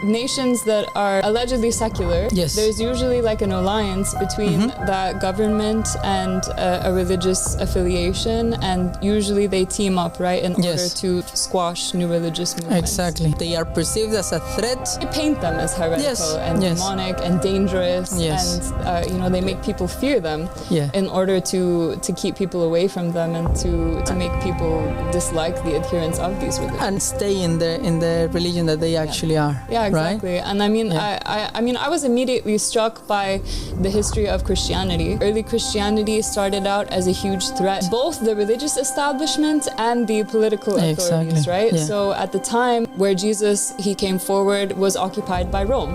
nations that are allegedly secular, Yes. there's usually like an alliance between that government and a religious affiliation, and usually they team up, right, in order to squash new religious movements. Exactly. They are perceived as a threat. They paint them as heretical and demonic and dangerous, and they make people fear them in order to keep people away from them and to make people dislike the adherents of these religions. And stay in the religion that they actually are. Yeah, exactly. Right? And I was immediately struck by the history of Christianity. Early Christianity started out as a huge threat, both the religious establishment and the political authorities, right? Yeah. So at the time where Jesus, he came forward, was occupied by Rome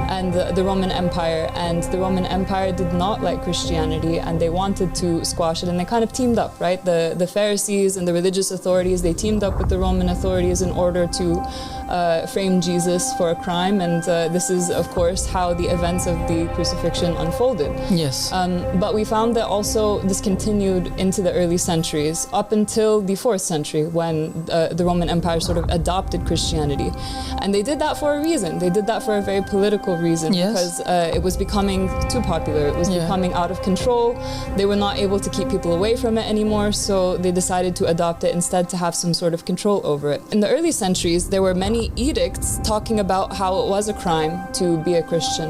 and the Roman Empire, and the Roman Empire did not like Christianity, and they wanted to squash it, and they kind of teamed up, right? The Pharisees and the religious authorities, they teamed up with the Roman authorities in order to frame Jesus for a crime, and this is, of course, how the events of the crucifixion unfolded. Yes. But we found that also this continued into the early centuries, up until the 4th century, when the Roman Empire sort of adopted Christianity. And they did that for a reason. They did that for a very political reason, because it was becoming too popular. It was becoming out of control. They were not able to keep people away from it anymore, so they decided to adopt it instead to have some sort of control over it. In the early centuries, there were many edicts talking about how it was a crime to be a Christian.